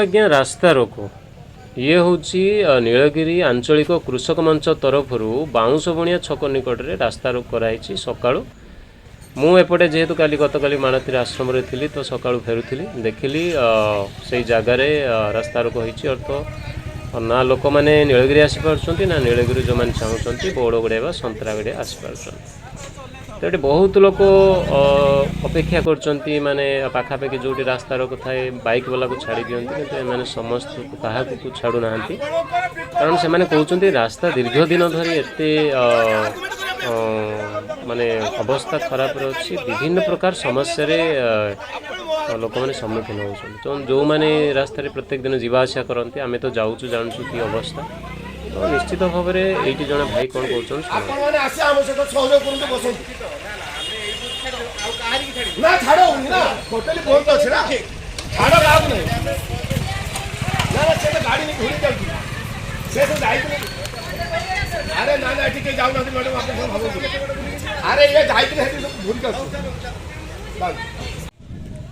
आज्ञा रास्ता रोको ये हूँ नीलगिरी आंचलिक कृषक मंच तरफ बाउंश बणिया छक निकट में रास्ता रोक कराई सकाळु मुझे जेहेतु काली गतकाली माणती आश्रम थी तो सकाळु फेरुली देखिली से जगार रास्ता रोक हो ना लोक मैंने नीलगिरी आसीपार ना नीलगिरी जो मैंने चाहूँगी बौड़ गड़िया संतरा गड़िया आसीपार तो ये बहुत लोक अपेक्षा कर माने पाखापाखि जो रास्ता रोक थाए बाइक वाला को छाड़ी दिखती कि मैंने समस्त क्या छाड़ू ना कारण से मैंने कहते रास्ता दीर्घ दिन धरी एत माने अवस्था खराब अच्छी विभिन्न प्रकार समस्या लोक मैंने सम्मुखीन हो जो मैंने रास्ता प्रत्येक दिन जावा आसा करते आम तो जाऊँ जानूँ कि अवस्था तो निश्चित भाव में ये जड़े भाई कौन कहते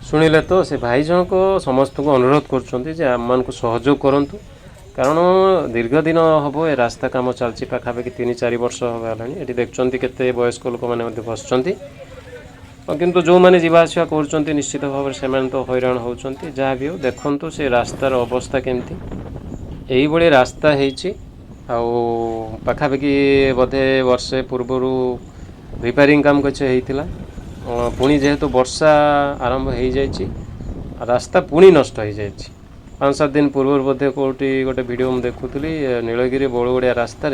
शुणिले तो से भाई जन को समस्त को अनुरोध कर सहयोग करूँ कारण दीर्घ दिन हम ए रास्ता कम चलती पाखापाखि 3-4 वर्ष होगा ये देखते केते वयस्क लोक मैंने बसुँच किंतु जो मैंने जावासा कर निश्चित भाव से तो हैरान होती जहाँ भी हो देखु से रास्तार अवस्था केमती यही रास्ता पाखापाखि बोधे वर्षे पूर्वर रिपेयरिंग काम किसी होता पुणी जेहेतु वर्षा आरंभ हो जाए रास्ता पुणी नष्ट हो जाए 5-7 दिन पूर्व बोधे कौटी गोटे वीडियो मुझे देखुली नीलगिरी बौड़गड़िया रास्तार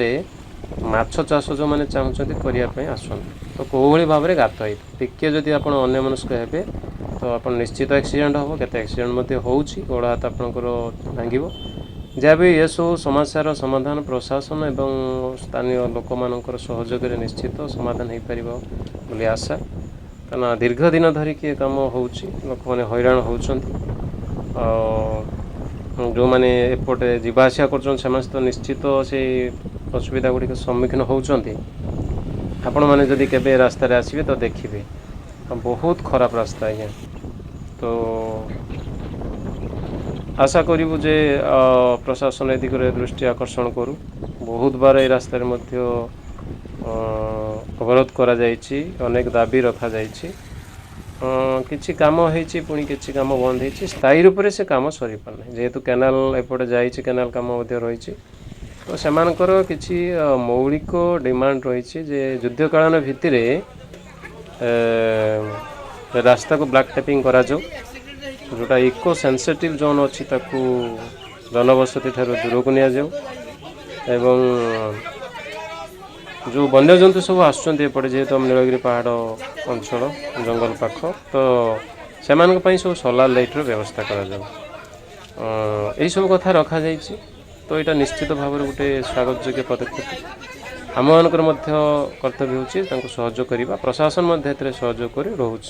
माछ चाष जो मैंने चाहूँगी करने आसुँच तो कौली भाव में गात टिके जदि आप अन्यमनस्क हे तो आप निश्चित एक्सीडेंट हम केते एक्सीडेंट हो गोड़ हाथ आपंकर भांग जहाँ भी ये सब समस्यार समाधान प्रशासन एवं स्थानीय लोक मान सहयोग निश्चित समाधान हो पार बोली आशा कहना दीर्घ दिन धरिकी ये कम हो लोक मैंने हैरान होती जो मैंने एपटे जावासा कर तो निश्चित से असुविधा गुड़िक सम्मुखीन होती आपण मैंने जदि केबे रास्ता आसबे तो देखिए बहुत खराब रास्ता आज्ञा तो आशा करूँ जे प्रशासन ए दिगरे दृष्टि आकर्षण करूँ बहुत बार ये रास्तार अवरोध करा जायछि अनेक दाबी रखा जायछि किछि काम होइछि पुणी किछि काम बंद होइछि स्थायी रूप से काम सरी पारना जेहेतु केनाल एपटे जाइछि केनाल काम मध्य रही तो सेमानकर किछि मौलिक डिमांड रही जे युद्धकालीन भित्तिरे रास्ता को ब्लैक टैपिंग करा जाऊ जोटा इको सेंसिटिव जोन अच्छी ताकू जनबसती ठार दूर को निया जाऊ एवं जो वन्यजंतु सब आसुँचे जेहेतु हम नीलगिरी पहाड़ अंचल जंगल पाख तो से सब सोलार लाइट व्यवस्था करा यही सब कथा रखा जाइए तो यहाँ निश्चित भाव में गोटे स्वागत योग्य पदक्षेप आम मानकर कर्तव्य होची सहयोग करवा प्रशासन सहयोग कर रोचे।